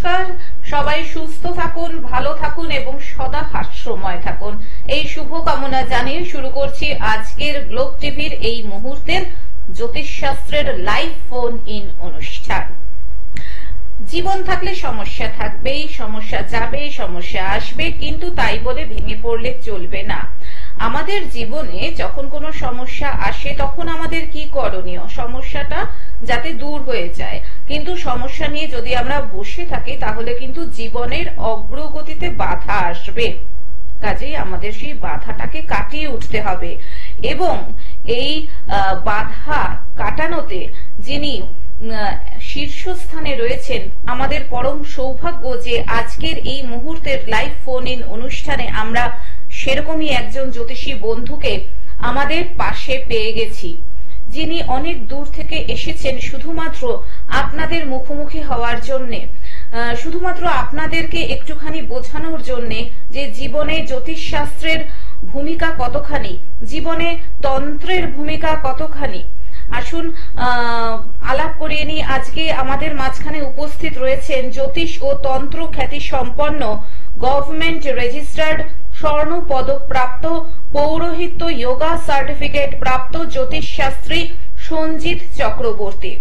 নমস্কার, সবাই সুস্থ থাকুন, ভালো থাকুন এবং সদা হাস্যময় থাকুন, এই শুভ কামনা জানিয়ে শুরু করছি আজকের গ্লোব টিভির এই মুহূর্তের জ্যোতিষশাস্ত্রের লাইভ ফোন ইন অনুষ্ঠান। জীবন থাকলে সমস্যা থাকবেই, সমস্যা যাবে, সমস্যা আসবে, কিন্তু তাই বলে ভেঙে পড়লে চলবে না। আমাদের জীবনে যখন কোনো সমস্যা আসে তখন আমাদের কি করণীয়? সমস্যাটা যাতে দূর হয়ে যায়, কিন্তু সমস্যা নিয়ে যদি আমরা বসে থাকি তাহলে কিন্তু জীবনের অগ্রগতিতে বাধা আসবে। কাজেই আমাদের সেই বাধাটাকে কাটিয়ে উঠতে হবে এবং এই বাধা কাটানোতে যিনি শীর্ষস্থানে রয়েছেন, আমাদের পরম সৌভাগ্য যে আজকের এই মুহূর্তের লাইভ ফোন ইন অনুষ্ঠানে আমরা সেরকমই একজন জ্যোতিষী বন্ধুকে আমাদের পাশে পেয়ে গেছি, যিনি অনেক দূর থেকে এসেছেন শুধুমাত্র আপনাদের মুখোমুখি হওয়ার জন্যে, শুধুমাত্র আপনাদেরকে একটুখানি বোঝানোর জন্যে যে জীবনে জ্যোতিষশাস্ত্রের ভূমিকা কতখানি, জীবনে তন্ত্রের ভূমিকা কতখানি। আসুন আলাপ করিয়ে নিই। আজকে আমাদের মাঝখানে উপস্থিত রয়েছেন জ্যোতিষ ও তন্ত্র খ্যাতি সম্পন্ন, গভর্নমেন্ট রেজিস্টার্ড, স্বর্ণ পদক প্রাপ্ত, পৌরোহিত্য যোগা সার্টিফিকেট প্রাপ্ত জ্যোতিষশাস্ত্রী সঞ্জিত চক্রবর্তী,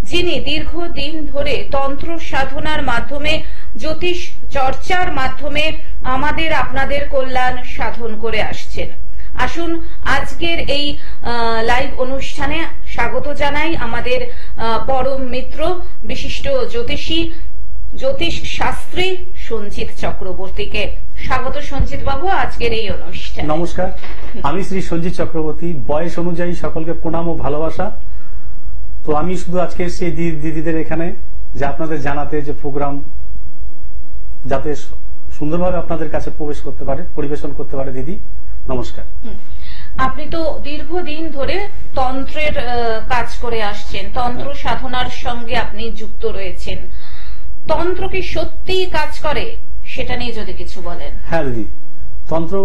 যিনি দীর্ঘদিন ধরে তন্ত্র সাধনার মাধ্যমে, জ্যোতিষ চর্চার মাধ্যমে আমাদের আপনাদের কল্যাণ সাধন করে আসছেন। আসুন আজকের এই লাইভ অনুষ্ঠানে স্বাগত জানাই আমাদের পরম মিত্র, বিশিষ্ট জ্যোতিষী, জ্যোতিষ শাস্ত্রী সঞ্জিত চক্রবর্তীকে। স্বাগত সঞ্জিত বাবু আজকের এই অনুষ্ঠানে। নমস্কার, আমি শ্রী সঞ্জিত চক্রবর্তী। বয়স অনুযায়ী সকলকে প্রণাম ও ভালোবাসা। তো আমি শুধু আজকে সেই দিদিদের এখানে যে আপনাদের জানাতে যে প্রোগ্রাম যাতে সুন্দরভাবে আপনাদের কাছে প্রবেশ করতে পারে, পরিবেশন করতে পারে। দিদি নমস্কার। আপনি তো দীর্ঘদিন ধরে তন্ত্রের কাজ করে আসছেন, তন্ত্র সাধনার সঙ্গে আপনি যুক্ত রয়েছেন। তন্ত্র কি সত্যি কাজ করে, সেটা নিয়ে যদি কিছু বলেন। হ্যাঁ দিদি, তন্ত্র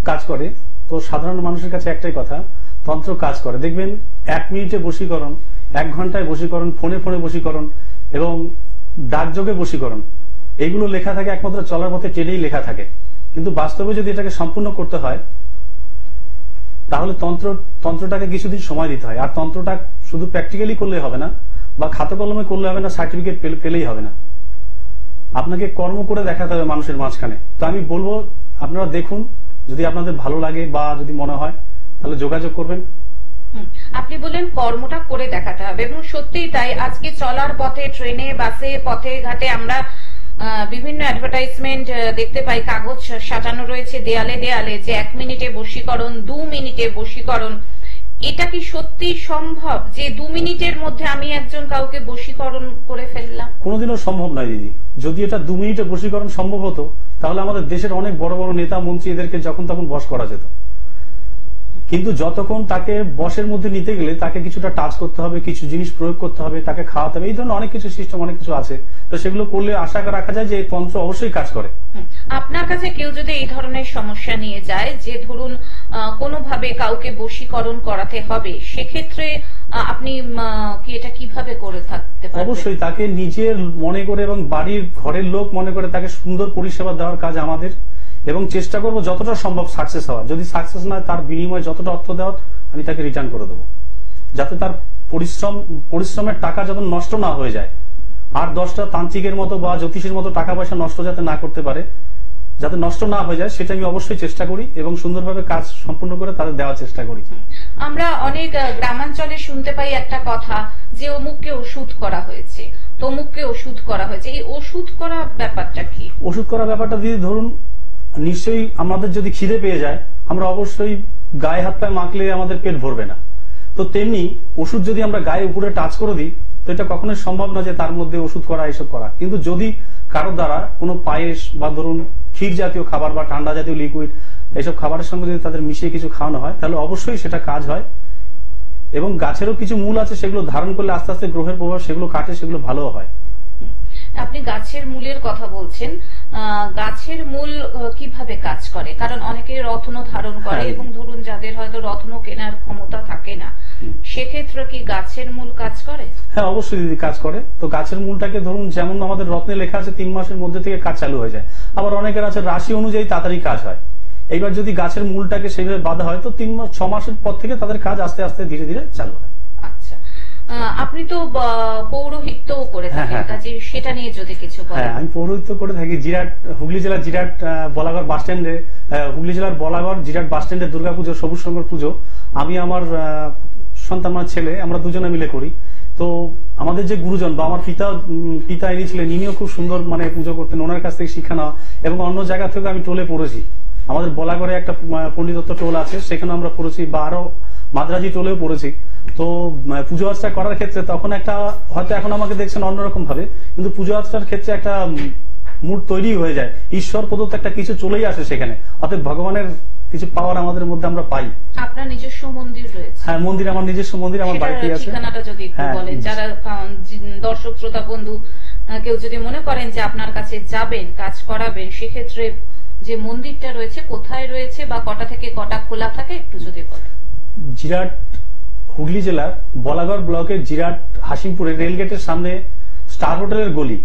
কাজ করে। তো সাধারণ মানুষের কাছে একটাই কথা, তন্ত্র কাজ করে। দেখবেন 1 মিনিটে বশীকরণ, 1 ঘন্টায় বশীকরণ, ফোনে ফোনে বশীকরণ এবং ডাকযোগে বশীকরণ, এইগুলো লেখা থাকে একমাত্র চলার পথে টেনেই লেখা থাকে। কিন্তু বাস্তবে যদি এটাকে সম্পূর্ণ করতে হয় তাহলে তন্ত্রটাকে কিছুদিন সময় দিতে হয়। আর তন্ত্রটা শুধু প্র্যাকটিক্যালি করলে হবে না, বা খাতা কলমে করলে হবে না, সার্টিফিকেট পেলেই হবে না, আপনাকে কর্ম করে দেখাতে হবে মানুষের মাঝখানে। তো আমি বলবো আপনারা দেখুন, যদি আপনাদের ভালো লাগে বা যদি মনে হয় তাহলে যোগাযোগ করবেন। আপনি বললেন কর্মটা করে দেখাতে হবে, এবং সত্যিই তাই। আজকে চলার পথে, ট্রেনে, বাসে, পথে ঘাটে আমরা বিভিন্ন অ্যাডভার্টাইজমেন্ট দেখতে পাই, কাগজ সাজানো রয়েছে দেয়ালে দেয়ালে যে 1 মিনিটে বশীকরণ, 2 মিনিটে বশীকরণ। এটা কি সত্যি সম্ভব যে 2 মিনিটের মধ্যে আমি একজন কাউকে বশীকরণ করে ফেললাম? কোনোদিনও সম্ভব নয় দিদি। যদি এটা 2 মিনিটে বশীকরণ সম্ভব হতো তাহলে আমাদের দেশের অনেক বড় বড় নেতা মন্ত্রী এদেরকে যখন তখন বশ করা যেত। কিন্তু যতক্ষণ তাকে বশের মধ্যে নিতে গেলে তাকে কিছুটা টাচ করতে হবে, কিছু জিনিস প্রয়োগ করতে হবে, তাকে খাওয়াতে হবে, এই ধরনের অনেক কিছু সিস্টেম, অনেক কিছু আছে। তো সেগুলো করলে আশা রাখা যায় যে তন্ত্র অবশ্যই কাজ করে। আপনার কাছে কেউ যদি এই ধরনের সমস্যা নিয়ে যায়, যে ধরুন কোনোভাবে কাউকে বশীকরণ করাতে হবে, সেক্ষেত্রে আপনি কি এটা কিভাবে করে থাকতে পারবেন? অবশ্যই তাকে নিজের মনে করে এবং বাড়ির ঘরের লোক মনে করে তাকে সুন্দর পরিষেবা দেওয়ার কাজ আমাদের, এবং চেষ্টা করবো যতটা সম্ভব সাকসেস হওয়ার। যদি সাকসেস না হয় তার বিনিময়ে যতটা অর্থ দেওয়ার আমি তাকে রিটার্ন করে দেবো, যাতে তার পরিশ্রমের টাকা যখন নষ্ট না হয়ে যায়। আর 10টা তান্ত্রিকের মতো বা জ্যোতিষের মতো টাকা পয়সা নষ্ট যাতে না করতে পারে, যাতে নষ্ট না হয়ে যায়, সেটা আমি অবশ্যই চেষ্টা করি এবং সুন্দরভাবে কাজ সম্পূর্ণ করে তাদের দেওয়ার চেষ্টা করি। আমরা অনেক গ্রামাঞ্চলে শুনতে পাই একটা কথা, যে অমুককে ওষুধ করা হয়েছে, তমুককে ওষুধ করা হয়েছে। এই ওষুধ করা ব্যাপারটা কি? ওষুধ করা ব্যাপারটা দিদি, ধরুন নিশ্চয়ই আমাদের যদি খিদে পেয়ে যায় আমরা অবশ্যই গায়ে হাত পায়ে মাখলে আমাদের পেট ভরবে না। তো তেমনি ওষুধ যদি আমরা গায়ে উপরে টাচ করে দিই তো এটা কখনোই সম্ভব না যে তার মধ্যে ওষুধ করা, এসব করা। কিন্তু যদি কারো দ্বারা কোনো পায়েস বা ধরুন ক্ষীর জাতীয় খাবার বা ঠান্ডা জাতীয় লিকুইড, এইসব খাবারের সঙ্গে যদি তাদের মিশিয়ে কিছু খাওয়ানো হয় তাহলে অবশ্যই সেটা কাজ হয়। এবং গাছেরও কিছু মূল আছে, সেগুলো ধারণ করলে আস্তে আস্তে গ্রহের প্রভাব সেগুলো কাটে, সেগুলো ভালো হয়। আপনি গাছের মূলের কথা বলছেন, গাছের মূল কিভাবে কাজ করে? কারণ অনেকে রত্ন ধারণ করে এবং ধরুন যাদের হয়তো রত্ন কেনার ক্ষমতা থাকে না, সেক্ষেত্রে কি গাছের মূল কাজ করে? হ্যাঁ, অবশ্যই দিদি কাজ করে। তো গাছের মূলটাকে ধরুন, যেমন আমাদের রত্নে লেখা আছে 3 মাসের মধ্যে থেকে কাজ চালু হয়ে যায়, আবার অনেকের আছে রাশি অনুযায়ী তাড়াতাড়ি কাজ হয়। এইবার যদি গাছের মূলটাকে সেইভাবে বাঁধা হয় তো 6 মাসের পর থেকে তাদের কাজ আস্তে আস্তে ধীরে ধীরে চালু হয়। আচ্ছা, আপনি তো পৌরোহিত্য করে থাকেন, কাজে সেটা নিয়ে যদি কিছু বলেন। হ্যাঁ, আমি পৌরোহিত্য করে থাকি জিরাট, হুগলি জেলার জিরাট বলাগড় বাস স্ট্যান্ডে, হুগলি জেলার বলাগড় জিরাট বাস স্ট্যান্ডে দুর্গাপুজো, সবুজ সংঘর পুজো আমি আমার সন্তান, আমার ছেলে, আমরা দুজনে মিলে করি। তো আমাদের যে গুরুজন বা আমার পিতা ইনি ছিলেন, ইনিও খুব সুন্দর মানে পুজো করতেন, ওনার কাছ থেকে শিক্ষা নেওয়া, এবং অন্য জায়গা থেকে আমি টোলে পড়েছি। আমাদের বলাগড়ে একটা পণ্ডিতত্ব টোল আছে, সেখানে আমরা পড়েছি, বা আরো মাদ্রাজি টোলেও পড়েছি। তো পুজো অর্চা করার ক্ষেত্রে তখন একটা, হয়তো এখন আমাকে দেখছেন অন্যরকম ভাবে, কিন্তু পুজো অর্চার ক্ষেত্রে একটা মুড তৈরি হয়ে যায়, ঈশ্বর প্রদত্ত একটা কিছু চলেই আসে সেখানে, অর্থাৎ ভগবানের কিছু পাওয়ার আমাদের মধ্যে আমরা পাই। আপনার নিজস্ব মন্দির রয়েছে? হ্যাঁ, মন্দির, আমার নিজস্ব মন্দির আমার বাড়িতে আছে। ঠিকানাটা যদি একটু বলেন, যারা দর্শক শ্রোতা বন্ধু কেউ যদি মনে করেন যে আপনার কাছে যাবেন, কাজ করাবেন, সেক্ষেত্রে যে মন্দিরটা রয়েছে কোথায় রয়েছে বা কটা থেকে কটা খোলা থাকে একটু যদি বলেন। জিরাট, হুগলি জেলার বলাগড় ব্লকের জিরাট হাসিমপুরের রেলগেটের সামনে স্টার হোটেলের গলি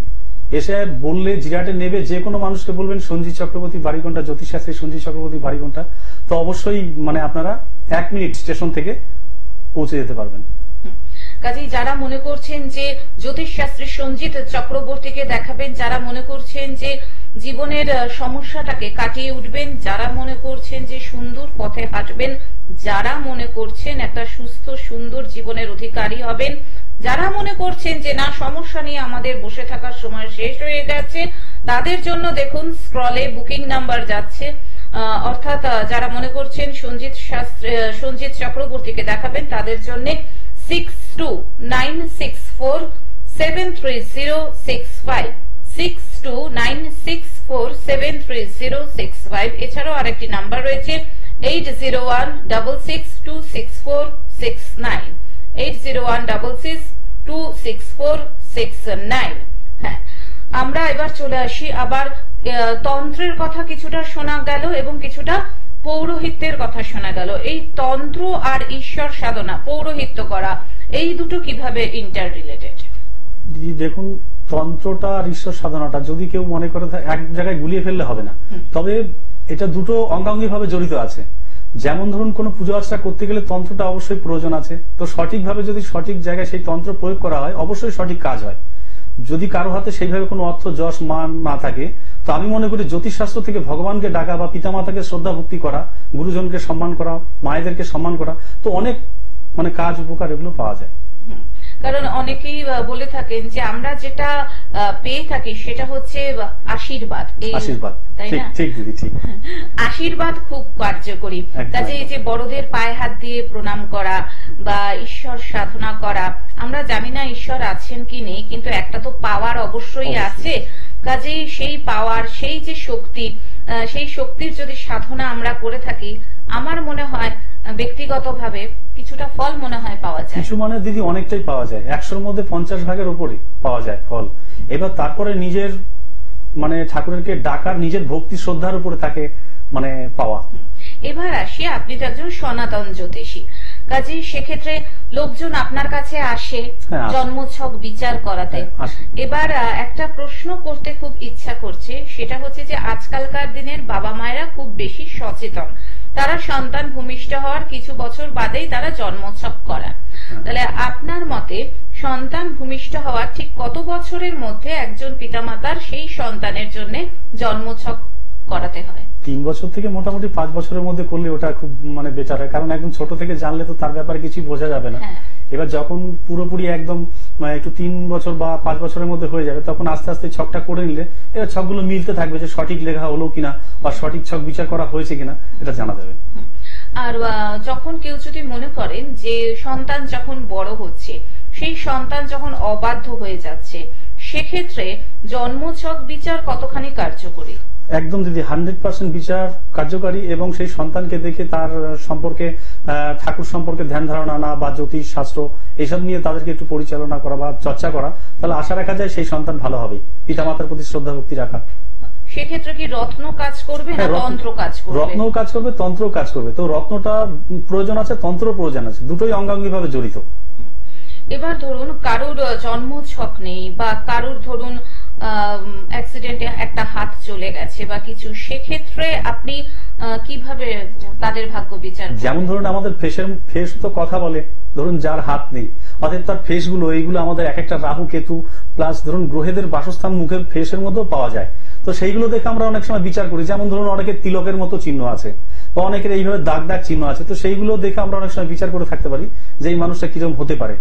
এসে বললে জিরাটে নেবে, যে কোনো মানুষকে বলবেন সঞ্জিত চক্রবর্তী বাড়ি কোনটা, জ্যোতিষশাস্ত্রী সঞ্জিত চক্রবর্তী বাড়ি কোনটা, তো অবশ্যই মানে আপনারা 1 মিনিট স্টেশন থেকে পৌঁছে যেতে পারবেন। কাজেই যারা মনে করছেন যে জ্যোতিষশাস্ত্রী সঞ্জিত চক্রবর্তীকে দেখাবেন, যারা মনে করছেন যে জীবনের সমস্যাটাকে কাটিয়ে উঠবেন, যারা মনে করছেন যে সুন্দর পথে হাঁটবেন, যারা মনে করছেন একটা সুস্থ সুন্দর জীবনের অধিকারী হবেন, যারা মনে করছেন যে না সমস্যা নিয়ে আমাদের বসে থাকার সময় শেষ হয়ে গেছে, তাদের জন্য দেখুন স্ক্রলে বুকিং নাম্বার যাচ্ছে। অর্থাৎ যারা মনে করছেন সঞ্জিত চক্রবর্তীকে দেখাবেন, তাদের জন্য 6296473065, 6296473065। এছাড়াও আরেকটি নাম্বার রয়েছে 8016626469, 8016626469। হ্যাঁ, আমরা এবার চলে আসি আবার তন্ত্রের কথা কিছুটা শোনা গেল এবং কিছুটা পৌরোহিত্যের কথা শোনা গেল। এই তন্ত্র আর ঈশ্বর সাধনা, পৌরোহিত্য করা, এই দুটো কিভাবে ইন্টার রিলেটেড? দেখুন, তন্ত্রটা আর ঈশ্বর সাধনাটা যদি কেউ মনে করে এক জায়গায় গুলিয়ে ফেললে হবে না, তবে এটা দুটো অঙ্গাঙ্গি ভাবে জড়িত আছে। যেমন ধরুন, কোন পুজো অর্চনা করতে গেলে তন্ত্রটা অবশ্যই প্রয়োজন আছে, তো সঠিকভাবে যদি সঠিক জায়গায় সেই তন্ত্র প্রয়োগ করা হয় অবশ্যই সঠিক কাজ হয়। যদি কারো হাতে সেইভাবে কোনো অর্থ যশ মান না থাকে, তো আমি মনে করি জ্যোতিষশাস্ত্র থেকে ভগবানকে ডাকা বা পিতামাতাকে শ্রদ্ধা ভক্তি করা, গুরুজনকে সম্মান করা, মায়েদেরকে সম্মান করা, তো অনেক মানে কাজ উপকার এগুলো পাওয়া যায়। কারণ অনেকেই বলে থাকেন যে আমরা যেটা পেয়ে থাকি সেটা হচ্ছে আশীর্বাদ, তাই না? ঠিক দিদি, ঠিক। আশীর্বাদ খুব কার্যকরী। কাজে এই যে বড়দের পায়ে হাত দিয়ে প্রণাম করা বা ঈশ্বর সাধনা করা, আমরা জানি না ঈশ্বর আছেন কি নেই, কিন্তু একটা তো পাওয়ার অবশ্যই আছে। কাজেই সেই পাওয়ার, সেই যে শক্তি, সেই শক্তির যদি সাধনা আমরা করে থাকি, আমার মনে হয় ব্যক্তিগতভাবে কিছুটা ফল মনে হয় পাওয়া যায়। কিছু মানে দিদি অনেকটাই পাওয়া যায়, 100-র মধ্যে 50 ভাগের উপরে পাওয়া যায় ফল। এবার তারপরে নিজের মানে ঠাকুরকে ডাকার, নিজের ভক্তি শ্রদ্ধার উপরে থাকে মানে পাওয়া। এবার আসি, আপনি তো একজন সনাতন জ্যোতিষী, কাজেই সেক্ষেত্রে লোকজন আপনার কাছে আসে জন্মছক বিচার করাতে। এবার একটা প্রশ্ন করতে খুব ইচ্ছা করছে, সেটা হচ্ছে যে আজকালকার দিনের বাবা মায়েরা খুব বেশি সচেতন, তারা সন্তান ভূমিষ্ঠ হওয়ার কিছু বছর বাদেই তারা জন্মছক করান। তাহলে আপনার মতে সন্তান ভূমিষ্ঠ হওয়ার ঠিক কত বছরের মধ্যে একজন পিতামাতার সেই সন্তানের জন্য জন্মছক করাতে হয়? 3 বছর থেকে মোটামুটি 5 বছরের মধ্যে করলে ওটা খুব মানে বেটার হয়, কারণ একদম ছোট থেকে জানলে তো তার ব্যাপারে কিছু বোঝা যাবে না। এবার যখন পুরোপুরি একদম একটু 3 বছর বা 5 বছরের মধ্যে হয়ে যাবে, তখন আস্তে আস্তে ছকটা করে নিলে এবার ছকগুলো মিলতে থাকবে, যে সঠিক লেখা হলো কিনা বা সঠিক ছক বিচার করা হয়েছে কিনা এটা জানা যাবে। আর যখন কেউ যদি মনে করেন যে সন্তান যখন বড় হচ্ছে, সেই সন্তান যখন অবাধ্য হয়ে যাচ্ছে, সেক্ষেত্রে জন্মছক বিচার কতখানি কার্যকরী? একদম দিদি 100% বিচার কার্যকারী, এবং সেই সন্তানকে দেখে তার সম্পর্কে, ঠাকুর সম্পর্কে ধ্যান ধারণা আনা বা জ্যোতিষ শাস্ত্র এইসব নিয়ে তাদেরকে একটু পরিচালনা করা বা চর্চা করা, তাহলে আশা রাখা যায় সেই সন্তান ভালো হবে। পিতামাতার প্রতি শ্রদ্ধা ভক্তি রাখা। সেক্ষেত্রে কি রত্ন কাজ করবে না তন্ত্র কাজ করবে? রত্ন কাজ করবে, তন্ত্র কাজ করবে। তো রত্নটা প্রয়োজন আছে, তন্ত্র প্রয়োজন আছে, দুটোই অঙ্গাঙ্গি ভাবে জড়িত। এবার ধরুন কারুর জন্ম ছক নেই বা কারুর ধরুন অ্যাক্সিডেন্টে একটা হাত চলে গেছে বা কিছু, সেক্ষেত্রে আপনি কিভাবে তাদের ভাগ্য বিচার? যেমন ধরুন আমাদের ফেস তো কথা বলে, ধরুন যার হাত নেই অতএব তার ফেস গুলো এইগুলো আমাদের এক একটা রাহু কেতু প্লাস ধরুন গ্রহেদের বাসস্থান মুখের ফেসের মধ্যেও পাওয়া যায়। তো সেইগুলো দেখে আমরা অনেক সময় বিচার করি। যেমন ধরুন অনেকের তিলকের মতো চিহ্ন আছে বা অনেকের এইভাবে দাগ দাগ চিহ্ন আছে। তো সেইগুলো দেখে আমরা অনেক সময় বিচার করে থাকতে পারি যে এই মানুষটা কিরকম হতে পারে।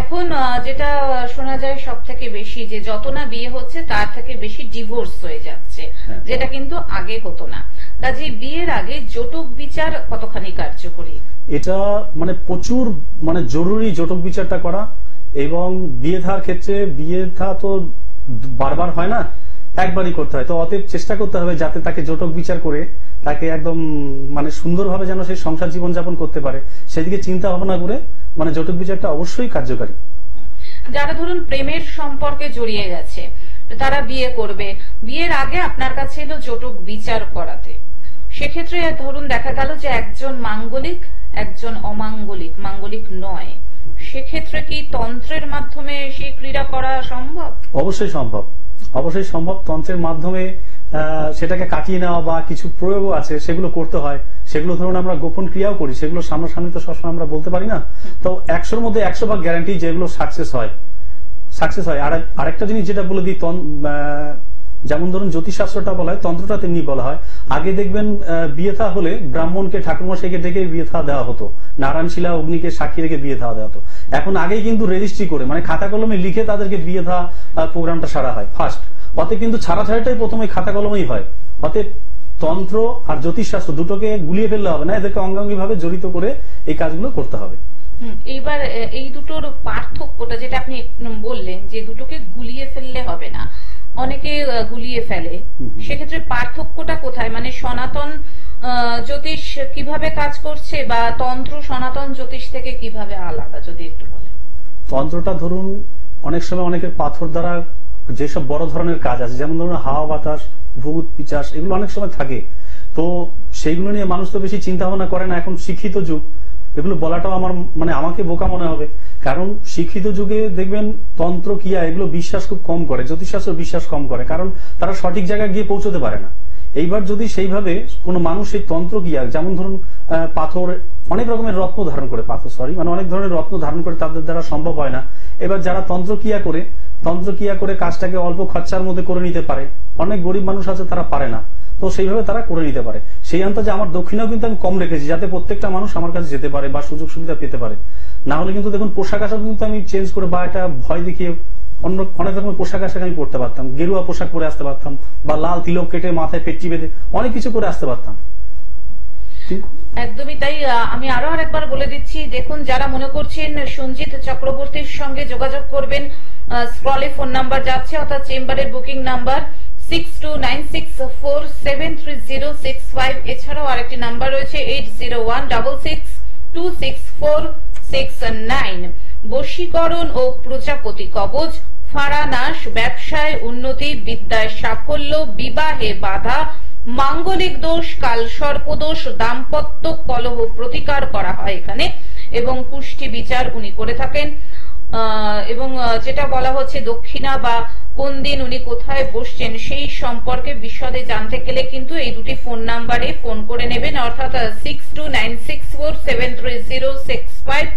এখন যেটা শোনা যায় সব থেকে বেশি, যে যত না বিয়ে হচ্ছে তার থেকে বেশি ডিভোর্স হয়ে যাচ্ছে, যেটা কিন্তু আগে হতো না। কাজে বিয়ের আগে জটক বিচার কতখানি কার্যকরী? এটা মানে প্রচুর জরুরি জটক বিচারটা করা। এবং বিয়ে থার ক্ষেত্রে বিয়ে থা তো বারবার হয় না, একবারই করতে হয়। তো অতএব চেষ্টা করতে হবে যাতে তাকে জটক বিচার করে তাকে একদম সুন্দরভাবে যেন সেই সংসার জীবন যাপন করতে পারে, সেদিকে চিন্তা ভাবনা করে জটক বিচারটা অবশ্যই কার্যকারী। যারা ধরুন প্রেমের সম্পর্কে জড়িয়ে গেছে, তারা বিয়ে করবে, বিয়ের আগে আপনার কাছে এলো জটক বিচার করাতে, সেক্ষেত্রে ধরুন দেখা গেল যে একজন মাঙ্গলিক একজন অমাঙ্গলিক, মাঙ্গলিক নয়, সেক্ষেত্রে কি তন্ত্রের মাধ্যমে সেই ক্রীড়া করা সম্ভব? অবশ্যই সম্ভব, অবশ্যই সম্ভব। তন্ত্রের মাধ্যমে সেটাকে কাটিয়ে নেওয়া বা কিছু প্রয়োগও আছে, সেগুলো করতে হয়। সেগুলো ধরুন আমরা গোপন ক্রিয়াও করি, সেগুলো সামনাসামনি তো সবসময় আমরা বলতে পারি না। তো 100-র মধ্যে 100 ভাগ গ্যারান্টি যেগুলো সাকসেস হয়। আর আরেকটা জিনিস যেটা বলে দিই, যেমন ধরুন জ্যোতিষশাস্ত্রটা বলা হয়, তন্ত্রটা তেমনি বলা হয়। আগে দেখবেন বিয়ে থা হলে ব্রাহ্মণকে ঠাকুরমশাইকে ডেকে বিয়ে থা দেওয়া হতো, নারায়ণ শিলা অগ্নিকে সাক্ষী রেখে বিয়ে থা দেওয়া হতো। এখন আগেই কিন্তু রেজিস্ট্রি করে খাতা কলমে লিখে তাদেরকে বিয়ে থা প্রোগ্রামটা সারা হয় ফার্স্ট। অতএব কিন্তু ছাড়াছাড়িটাই প্রথমে খাতা কলমেই হয়। অতএব তন্ত্র আর জ্যোতিষশাস্ত্র দুটোকে গুলিয়ে ফেললে হবে না, এদেরকে অঙ্গাঙ্গি ভাবে জড়িত করে এই কাজগুলো করতে হবে। এইবার এই দুটোর পার্থক্যটা যেটা আপনি বললেন যে দুটোকে গুলিয়ে ফেললে হবে না, অনেকে গুলিয়ে ফেলে, সেক্ষেত্রে পার্থক্যটা কোথায়? সনাতন জ্যোতিষ কিভাবে কাজ করছে বা তন্ত্র সনাতন জ্যোতিষ থেকে কিভাবে আলাদা, যদি একটু বলেন। তন্ত্রটা ধরুন অনেক সময় অনেকের পাথর দ্বারা যেসব বড় ধরনের কাজ আছে, যেমন ধরুন হাওয়া বাতাস, ভূত পিচাস, এগুলো অনেক সময় থাকে। তো সেইগুলো নিয়ে মানুষ তো বেশি চিন্তা ভাবনা করে না। এখন শিক্ষিত যুগ, এগুলো বলাটাও আমার আমাকে বোকা মনে হবে। কারণ শিক্ষিত যুগে দেখবেন তন্ত্র ক্রিয়া এগুলো বিশ্বাস খুব কম করে, জ্যোতিষশাস্ত্র বিশ্বাস কম করে, কারণ তারা সঠিক জায়গায় গিয়ে পৌঁছতে পারে না। এইবার যদি সেইভাবে কোন মানুষ এই তন্ত্র ক্রিয়া, যেমন ধরুন পাথর, অনেক রকমের রত্ন ধারণ করে, অনেক ধরনের রত্ন ধারণ করে তাদের দ্বারা সম্ভব হয় না। এবার যারা তন্ত্র ক্রিয়া করে কাজটাকে অল্প খরচার মধ্যে করে নিতে পারে, অনেক গরিব মানুষ আছে তারা পারে না, তো সেইভাবে তারা করে নিতে পারে। সেই আন্দাজে আমার দক্ষিণাও কিন্তু আমি কম রেখেছি, যাতে প্রত্যেকটা মানুষ আমার কাছে যেতে পারে বা সুযোগ সুবিধা পেতে পারে। না হলে কিন্তু দেখুন পোশাক আশাক কিন্তু আমি চেঞ্জ করে বা একটা ভয় দেখিয়ে অনেক রকমের পোশাক আশাক আমি পড়তে পারতাম, গেরুয়া পোশাক পরে আসতে পারতাম বা লাল তিলক কেটে মাথায় পেট্টি বেঁধে অনেক কিছু করে আসতে পারতাম। একদমই তাই। আমি আরো আরেকবার বলে দিচ্ছি, দেখুন যারা মনে করছেন সঞ্জিত চক্রবর্তীর সঙ্গে যোগাযোগ করবেন, স্ক্রলে ফোন নাম্বার যাচ্ছে, অর্থাৎ চেম্বারের বুকিং নাম্বার 6296473065। এছাড়াও আরেকটি নাম্বার রয়েছে 8016264669। বশীকরণ ও প্রজাপতি কবচ, ফাঁড়ানাশ, ব্যবসায় উন্নতি, বিদ্যায় সাফল্য, বিবাহে বাধা, মাঙ্গলিক দোষ, কালসর্পদোষ, দাম্পত্য কলহ প্রতিকার করা হয় এখানে, এবং পুষ্টি বিচার উনি করে থাকেন। এবং যেটা বলা হচ্ছে দক্ষিণা বা কোন দিন উনি কোথায় বসছেন সেই সম্পর্কে বিশদে জানতে গেলে কিন্তু এই দুটি ফোন নাম্বারে ফোন করে নেবেন, অর্থাৎ 6296473065,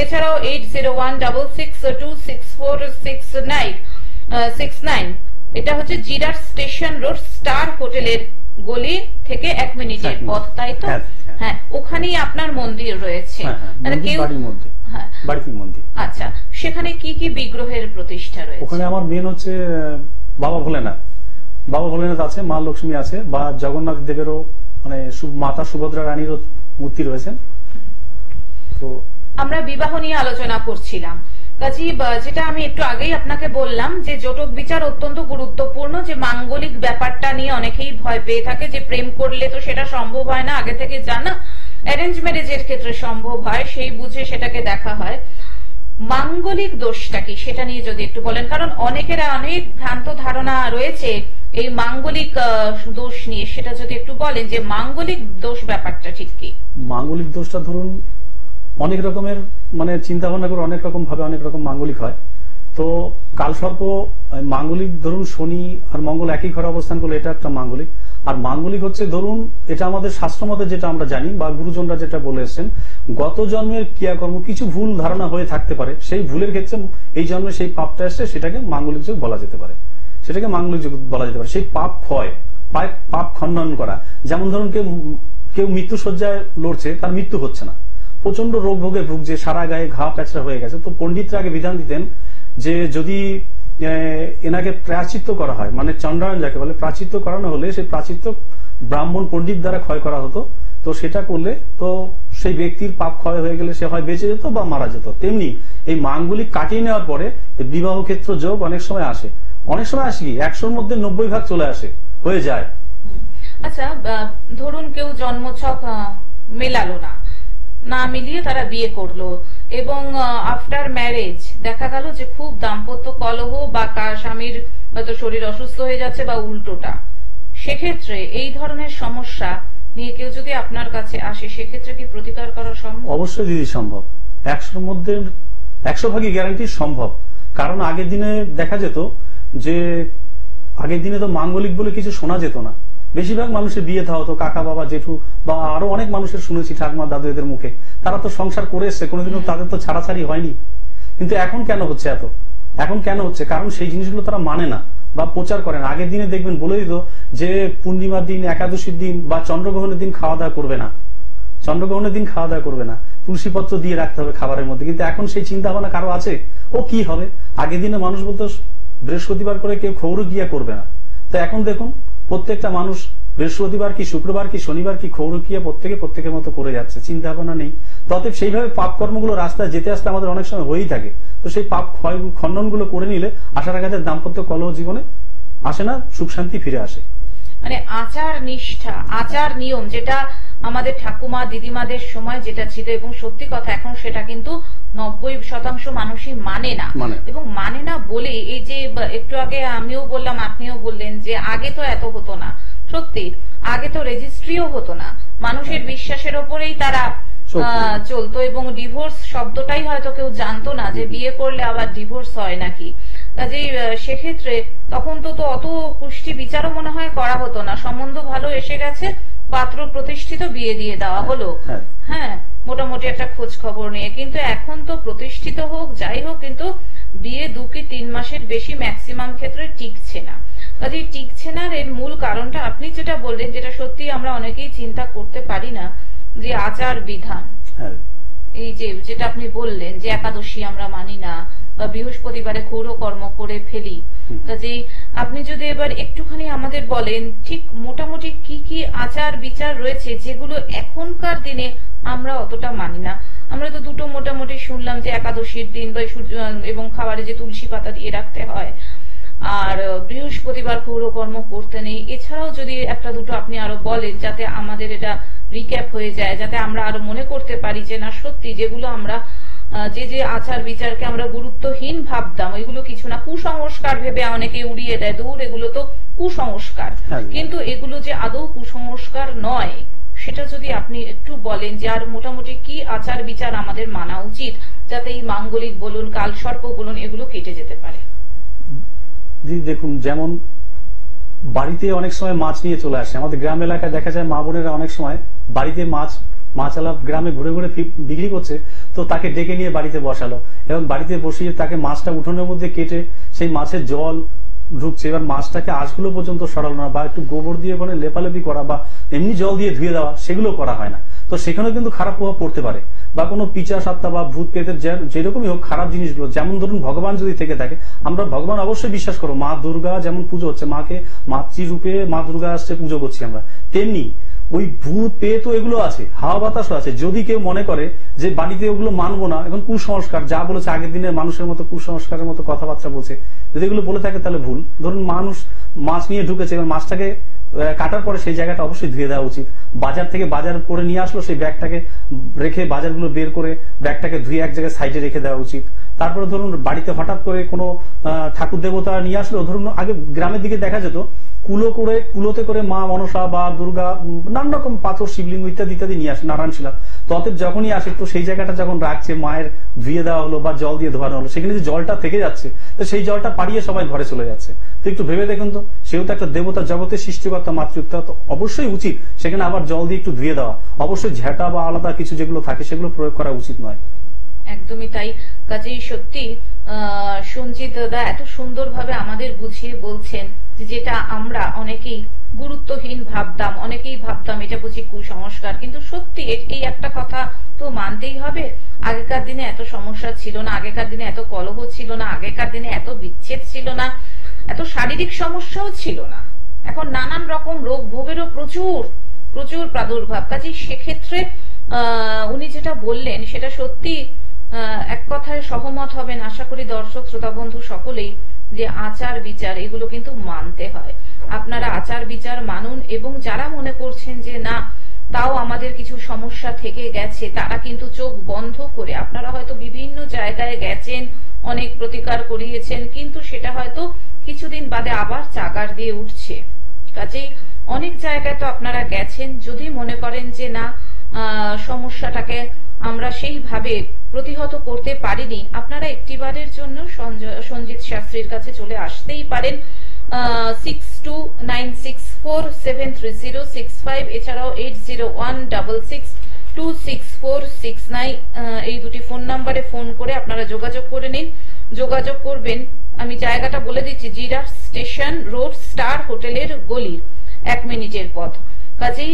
এছাড়াও 8016626469। এটা হচ্ছে জিরাট স্টেশন রোড, স্টার হোটেলের গলি থেকে 1 মিনিটের পথ, তাই তো? হ্যাঁ, ওখানেই আপনার মন্দির রয়েছে। আচ্ছা, সেখানে কি কি বিগ্রহের প্রতিষ্ঠা রয়েছে? ওখানে আমার মেন হচ্ছে বাবা ভোলেনাথ আছে, মা লক্ষ্মী আছে, বা জগন্নাথ দেবেরও মাতা সুভদ্রা রানীরও মূর্তি রয়েছেন। তো আমরা বিবাহ নিয়ে আলোচনা করছিলাম, কাজী যেটা আমি একটু আগেই আপনাকে বললাম যে জটক বিচার অত্যন্ত গুরুত্বপূর্ণ, যে মাঙ্গলিক ব্যাপারটা নিয়ে অনেকেই ভয় পেয়ে থাকে যে প্রেম করলে তো সেটা সম্ভব হয় না, আগে থেকে জানা, অ্যারেঞ্জ ম্যারেজের ক্ষেত্রে সম্ভব হয়, সেই বুঝে সেটাকে দেখা হয়। মাঙ্গলিক দোষটা কি সেটা নিয়ে যদি একটু বলেন, কারণ অনেকেরা অনেক ভ্রান্ত ধারণা রয়েছে এই মাঙ্গলিক দোষ নিয়ে সেটা যদি একটু বলেন যে মাঙ্গলিক দোষ ব্যাপারটা ঠিক কি? মাঙ্গলিক দোষটা ধরুন অনেক রকমের, মানে চিন্তা ভাবনা করে অনেক রকম ভাবে অনেক রকম মাঙ্গলিক হয়। তো কালসর্প মাঙ্গলিক, ধরুন শনি আর মঙ্গল একই ঘরে অবস্থান করলে এটা একটা মাঙ্গলিক। আর মাঙ্গলিক হচ্ছে ধরুন এটা আমাদের শাস্ত্র মতে যেটা আমরা জানি বা গুরুজনরা যেটা বলে এসছেন, গত জন্মের ক্রিয়াকর্ম কিছু ভুল ধারণা হয়ে থাকতে পারে, সেই ভুলের ক্ষেত্রে এই জন্মে সেই পাপটা এসছে, সেটাকে মাঙ্গলিক যোগ বলা যেতে পারে, সেটাকে মাঙ্গলিক যোগ বলা যেতে পারে। সেই পাপ ক্ষয়, পাপ খণ্ডন করা। যেমন ধরুন কেউ মৃত্যু শয্যায় লড়ছে, তার মৃত্যু হচ্ছে না, প্রচন্ড রোগ ভোগে ভুগছে, সারা গায়ে ঘা প্যাচড়া হয়ে গেছে। তো পণ্ডিতরা আগে বিধান দিতেন যে যদি এনাকে প্রায়শ্চিত্ত করা হয়, মানে চন্দ্রায়ণ যাকে বলে, প্রাচিত্য করানো হলে সেই প্রাচিত্য ব্রাহ্মণ পণ্ডিত দ্বারা ক্ষয় করা হতো। তো সেটা করলে তো সেই ব্যক্তির পাপ ক্ষয় হয়ে গেলে সে হয় বেঁচে যেত বা মারা যেত। তেমনি এই মাঙ্গলিক কাটিয়ে নেওয়ার পরে বিবাহ ক্ষেত্র যোগ অনেক সময় আসে, অনেক সময় আসে কি 100-র মধ্যে 90 ভাগ চলে আসে, হয়ে যায়। আচ্ছা, ধরুন কেউ জন্মছক মেলালো না মিলিয়ে তারা বিয়ে করলো এবং আফটার ম্যারেজ দেখা গেল যে খুব দাম্পত্য কলহ বা স্বামীর হয়তো শরীর অসুস্থ হয়ে যাচ্ছে বা উল্টোটা, সেক্ষেত্রে এই ধরনের সমস্যা নিয়ে কেউ যদি আপনার কাছে আসে সেক্ষেত্রে কি প্রতিকার করা সম্ভব? অবশ্যই দিদি সম্ভব, 100-র মধ্যে 100 ভাগই গ্যারান্টি সম্ভব। কারণ আগের দিনে দেখা যেত যে আগের দিনে তো মাঙ্গলিক বলে কিছু শোনা যেত না, বেশিরভাগ মানুষের বিয়ে থা হতো কাকা বাবা জেঠু বা আরো অনেক মানুষের শুনেছি ঠাকুমা দাদু এদের মুখে, তারা তো সংসার করে এসছে, কোনোদিনও তাদের তো ছাড়াছাড়ি হয়নি। কিন্তু এখন কেন হচ্ছে এত? এখন কেন হচ্ছে? কারণ সেই জিনিসগুলো তারা মানে না বা প্রচার করে না। আগের দিনে দেখবেন বলে দিত যে পূর্ণিমার দিন, একাদশীর দিন বা চন্দ্রগ্রহণের দিন খাওয়া দাওয়া করবে না, চন্দ্রগ্রহণের দিন খাওয়া দাওয়া করবে না, তুলসী পত্র দিয়ে রাখতে হবে খাবারের মধ্যে। কিন্তু এখন সেই চিন্তা ভাবনা কারো আছে? ও কি হবে? আগের দিনে মানুষ বলতো বৃহস্পতিবার করে কেউ খৌরু গিয়া করবে না, তো এখন দেখুন প্রত্যেকটা মানুষ বৃহস্পতিবার কি শুক্রবার কি শনিবার কি খৌরকিয়া প্রত্যেকের মতো করে যাচ্ছে, চিন্তা ভাবনা নেই। ততএব সেইভাবে পাপ কর্মগুলো রাস্তায় যেতে আসতে আমাদের অনেক সময় হয়েই থাকে। তো সেই পাপ খণ্ডন গুলো করে নিলে আশা রাখা যায় দাম্পত্য কলহ জীবনে আসে না, সুখ শান্তি ফিরে আসে। মানে আচার নিষ্ঠা, আচার নিয়ম যেটা আমাদের ঠাকুমা দিদিমাদের সময় যেটা ছিল, এবং সত্যি কথা এখন সেটা কিন্তু 90% মানুষই মানে না, এবং মানে না বলে এই যে একটু আগে আমিও বললাম আপনিও বললেন যে আগে তো এত হতো না। সত্যি আগে তো রেজিস্ট্রিও হতো না, মানুষের বিশ্বাসের ওপরেই তারা চলতো, এবং ডিভোর্স শব্দটাই হয়তো কেউ জানতো না যে বিয়ে করলে আবার ডিভোর্স হয় নাকি। কাজেই সেক্ষেত্রে তখন তো অত পুষ্টি বিচারও মনে হয় করা হতো না, সম্বন্ধ ভালো এসে গেছে, পাত্র প্রতিষ্ঠিত, বিয়ে দিয়ে দেওয়া হলো, হ্যাঁ মোটামুটি একটা খোঁজ খবর নিয়ে। কিন্তু এখন তো প্রতিষ্ঠিত হোক যাই হোক, কিন্তু বিয়ে 2 কি 3 মাসের বেশি ম্যাক্সিমাম ক্ষেত্রে টিকছে না। কাজেই টিকছে না, এর মূল কারণটা আপনি যেটা বললেন, যেটা সত্যি আমরা অনেকেই চিন্তা করতে পারি না, যে আচার বিধান। এই যেটা আপনি বললেন যে একাদশী আমরা মানি না বা বৃহস্পতিবারে ক্ষৌর কর্ম করে ফেলি। কাজেই আপনি যদি এবার একটুখানি আমাদের বলেন ঠিক মোটামুটি কি কি আচার বিচার রয়েছে যেগুলো এখনকার দিনে আমরা অতটা মানি না। আমরা তো দুটো মোটামুটি শুনলাম যে একাদশীর দিন বা এবং খাবারে যে তুলসী পাতা দিয়ে রাখতে হয়, আর বৃহস্পতিবার ক্ষৌর কর্ম করতে নেই। এছাড়াও যদি একটা দুটো আপনি আরো বলেন যাতে আমাদের এটা রিক্যাপ হয়ে যায়, যাতে আমরা আরো মনে করতে পারি যে না সত্যি যেগুলো আমরা যে আচার বিচারকে আমরা গুরুত্বহীন ভাবতাম, এগুলো কিছু না, কুসংস্কার ভেবে অনেকে উড়িয়ে দেয়, দূর এগুলো তো কুসংস্কার, কিন্তু এগুলো যে আদৌ কুসংস্কার নয় সেটা যদি আপনি একটু বলেন যে আর মোটামুটি কি আচার বিচার আমাদের মানা উচিত যাতে এই মাঙ্গলিক বলুন কালসর্প বলুন এগুলো কেটে যেতে পারে। দেখুন, যেমন বাড়িতে অনেক সময় মাছ নিয়ে চলে আসে, আমাদের গ্রাম এলাকায় দেখা যায় মা বোনেরা অনেক সময় বাড়িতে মাছালা গ্রামে ঘুরে ঘুরে বিক্রি করছে, তো তাকে ডেকে নিয়ে বাড়িতে বসালো এবং বাড়িতে বসিয়ে তাকে মাছটা উঠোনের মধ্যে কেটে সেই মাছের জল ঢুকছে, এবার মাছটাকে আঁশগুলো পর্যন্ত সরালো না বা একটু গোবর দিয়ে ওখানে লেপালেপি করা বা এমনি জল দিয়ে ধুয়ে দেওয়া, সেগুলো করা হয় না। তো সেখানেও কিন্তু খারাপ প্রভাব পড়তে পারে, বা কোনো পিচাস আত্মা বা ভূত পেতের যেরকমই হোক খারাপ জিনিসগুলো, যেমন ধরুন ভগবান যদি থেকে থাকে, আমরা ভগবান অবশ্যই বিশ্বাস করবো, মা দুর্গা যেমন পুজো হচ্ছে, মাকে মাতৃরূপে মা দুর্গা আসছে পুজো করছি আমরা, তেমনি ওই ভূত পেত এগুলো আছে, হাওয়া বাতাসও আছে। যদি কেউ মনে করে যে বাড়িতে ওগুলো মানবো না, এখন কুসংস্কার যা বলেছে আগের দিনের মানুষের মতো কুসংস্কারের মতো কথাবার্তা বলছে, যদি এগুলো বলে থাকে তাহলে ভুল। ধরুন মানুষ মাছ নিয়ে ঢুকেছে, এবার মাছটাকে কাটার পরে সেই জায়গাটা অবশ্যই ধুয়ে দেওয়া উচিত। বাজার থেকে বাজার করে নিয়ে আসলো, সেই ব্যাগটাকে রেখে বাজারগুলো বের করে ব্যাগটাকে ধুয়ে এক জায়গায় সাইডে রেখে দেওয়া উচিত। তারপরে ধরুন বাড়িতে হঠাৎ করে কোনো ঠাকুর দেবতা নিয়ে আসলো, ধরুন আগে গ্রামের দিকে দেখা যেত কুলোতে করে মা মনসা বা দুর্গা নানান রকম পাথর শিবলিঙ্গ ইত্যাদি ইত্যাদি নিয়ে আসে, নারায়ণশিলা। তো অতএব যখনই আসে তো সেই জায়গাটা যখন রাখছে, মায়ের ধুয়ে দেওয়া হলো বা জল দিয়ে ধোয়ানো হলো, সেখানে যে জলটা থেকে যাচ্ছে তো সেই জলটা পাড়িয়ে সবাই ঘরে চলে যাচ্ছে। তো একটু ভেবে দেখুন তো, সেও তো একটা দেবতা, জগতের সৃষ্টিকর্তা মাতৃত্ব, তো অবশ্যই উচিত সেখানে আবার জল দিয়ে একটু ধুয়ে দেওয়া। অবশ্যই ঝেঁটা বা আলাদা কিছু যেগুলো থাকে সেগুলো প্রয়োগ করা উচিত নয়। একদমই তাই। কাজেই সত্যি সঞ্জিত দাদা এত সুন্দরভাবে আমাদের বুঝিয়ে বলছেন যেটা আমরা অনেকেই গুরুত্বহীন ভাবতাম, অনেকেই ভাবতাম এটা বুঝি কুসংস্কার, কিন্তু সত্যি এই একটা কথা তো মানতেই হবে। আগেকার দিনে এত সমস্যা ছিল না, আগেকার দিনে এত কলহ ছিল না, আগেকার দিনে এত বিচ্ছেদ ছিল না, এত শারীরিক সমস্যাও ছিল না। এখন নানান রকম রোগ ভোগেরও প্রচুর প্রচুর প্রাদুর্ভাব। কাজেই সেক্ষেত্রে উনি যেটা বললেন সেটা সত্যি এক কথায় সহমত হবেন আশা করি দর্শক শ্রোতা বন্ধু সকলেই, যে আচার বিচার এগুলো কিন্তু মানতে হয়। আপনারা আচার বিচার মানুন, এবং যারা মনে করছেন যে না তাও আমাদের কিছু সমস্যা থেকে গেছে, তারা কিন্তু চোখ বন্ধ করে, আপনারা হয়তো বিভিন্ন জায়গায় গেছেন, অনেক প্রতিকার করিয়েছেন, কিন্তু সেটা হয়তো কিছুদিন বাদে আবার চাগার দিয়ে উঠছে। কাজেই অনেক জায়গায় তো আপনারা গেছেন, যদি মনে করেন যে না সমস্যাটাকে আমরা সেইভাবে প্রতিহত করতে পারিনি, আপনারা একটিবারের জন্য সঞ্জিত শাস্ত্রীর কাছে চলে আসতেই পারেন। 6296473065, এছাড়াও 8016626469 এই দুটি ফোন নাম্বারে ফোন করে আপনারা যোগাযোগ করে নিন। যোগাযোগ করবেন, আমি জায়গাটা বলে দিচ্ছি, জিরাট স্টেশন রোড, স্টার হোটেলের গলির 1 মিনিটের পথ। কাজেই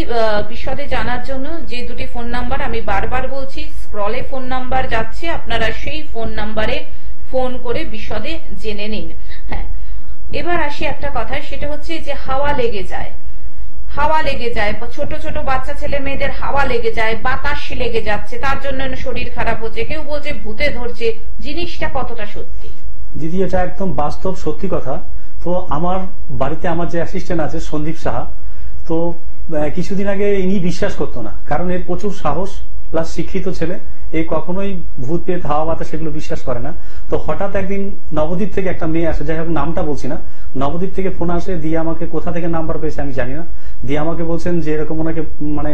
বিশদে জানার জন্য যে দুটি ফোন নাম্বার আমি বারবার বলছি, স্ক্রলে ফোন নাম্বার যাচ্ছে, আপনারা সেই ফোন নাম্বারে ফোন করে বিশদে জেনে নিন। হ্যাঁ, এবার আসি একটা কথা, সেটা হচ্ছে যে হাওয়া লেগে যায়, ছোট ছোট বাচ্চা ছেলে মেয়েদের হাওয়া লেগে যায়, বাতাস লেগে যাচ্ছে, তার জন্য শরীর খারাপ হচ্ছে, কেউ বলছে ভূতে ধরছে। জিনিসটা কতটা সত্যি? দিদি এটা একদম বাস্তব সত্যি কথা। তো আমার বাড়িতে আমার যে অ্যাসিস্ট্যান্ট আছে সন্দীপ সাহা, তো কিছুদিন আগে ইনি বিশ্বাস করতো না, কারণ এর প্রচুর সাহস প্লাস শিক্ষিত ছেলে, এ কখনোই ভূত পেত হাওয়া বাতাস সেগুলো বিশ্বাস করে না। তো হঠাৎ একদিন নবদ্বীপ থেকে একটা মেয়ে আসে, যাই হোক নামটা বলছি না, নবদ্বীপ থেকে ফোন আসে, দিয়ে আমাকে কোথা থেকে নাম্বার পেয়েছে আমি জানি না, দিয়ে আমাকে বলছেন যে এরকম ওনাকে মানে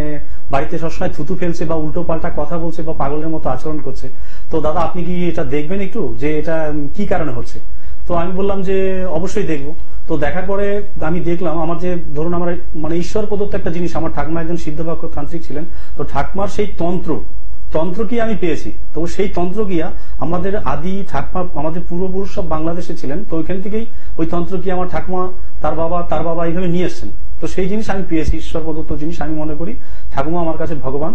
বাড়িতে সবসময় থুতু ফেলছে বা উল্টো পাল্টা কথা বলছে বা পাগলের মতো আচরণ করছে। তো দাদা আপনি কি এটা দেখবেন একটু, যে এটা কি কারণে হচ্ছে? তো আমি বললাম যে অবশ্যই দেখবো। তো দেখার পরে আমি দেখলাম, আমার যে ধরুন আমার মানে ঈশ্বর প্রদত্ত একটা জিনিস, আমার ঠাকুমা একজন সিদ্ধবাক্য তান্ত্রিক ছিলেন, তো ঠাকুমার সেই তন্ত্র কি আমি পেয়েছি। তো সেই তন্ত্র গিয়া আমাদের আদি ঠাকুমা, আমাদের পূর্বপুরুষ সব বাংলাদেশে ছিলেন, তো ওইখান থেকেই ওই তন্ত্র কি আমার ঠাকুমা তার বাবা এইভাবে নিয়ে এসছেন। তো সেই জিনিস আমি পেয়েছি, ঈশ্বর প্রদত্ত জিনিস। আমি মনে করি ঠাকুমা আমার কাছে ভগবান,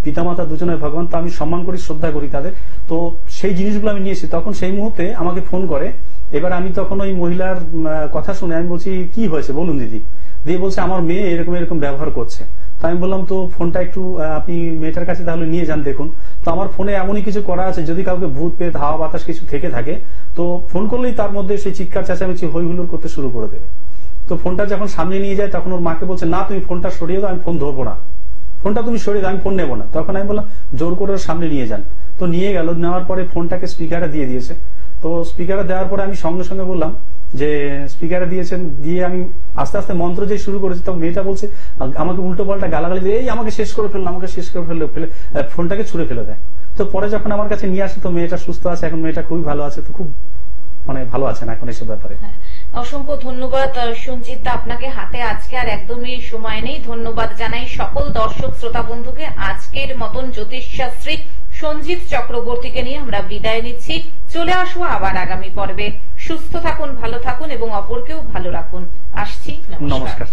পিতামাতা দুজনের ভগবান, তো আমি সম্মান করি, শ্রদ্ধা করি তাদের। তো সেই জিনিসগুলো আমি নিয়েছি। তখন সেই মুহূর্তে আমাকে ফোন করে, এবার আমি তখন ওই মহিলার কথা শুনে আমি বলছি কি হয়েছে বলুন দিদি, দিয়ে বলছে আমার মেয়ে এরকম এরকম ব্যবহার করছে। তো আমি বললাম তো ফোনটা একটু আপনি মেয়েটার কাছে তাহলে নিয়ে যান দেখুন। তো আমার ফোনে এমনই কিছু করা আছে, যদি কাউকে ভূত পেত হাওয়া বাতাস কিছু থেকে থাকে তো ফোন করলেই তার মধ্যে সেই চিৎকার চেঁচামেচি হই হুল্লোড় করতে শুরু করে দেবে। তো ফোনটা যখন সামনে নিয়ে যায় তখন ওর মাকে বলছে না তুমি ফোনটা সরিয়ে দাও, আমি ফোন ধরবো না, ফোনটা তুমি সরিয়ে দাও, আমি ফোন নেবো না। তখন আমি বললাম জোর করে ওর সামনে নিয়ে যান। তো নিয়ে গেল, নেওয়ার পরে ফোনটাকে স্পিকারে দিয়ে দিয়েছে। তো স্পিকারে দেওয়ার পরে আমি সঙ্গে সঙ্গে বললাম যে স্পিকারে দিয়েছেন, দিয়ে আমি আস্তে আস্তে মন্ত্র যে শুরু করেছি, তখন মেয়েটা বলছে আমাকে উল্টো পাল্টা গালাগালি দিয়ে এই আমাকে শেষ করে ফেললো, ফেলে ফোনটাকে ছুঁড়ে ফেলে দেয়। তো পরে যখন আমার কাছে নিয়ে আসে তো মেয়েটা সুস্থ আছে, এখন মেয়েটা খুবই ভালো আছে, তো খুব মানে ভালো আছেন এখন এসব ব্যাপারে। অসংখ্য ধন্যবাদ সঞ্জিত দা, আপনাকে হাতে আজকে আর একদমই সময় নেই। ধন্যবাদ জানাই সকল দর্শক শ্রোতা বন্ধুকে। আজকের মতন জ্যোতিষশাস্ত্রী সঞ্জিত চক্রবর্তীকে নিয়ে আমরা বিদায় নিচ্ছি। চলে আসবো আবার আগামী পর্বে। সুস্থ থাকুন, ভালো থাকুন এবং অপরকেও ভালো রাখুন। আসছি, নমস্কার।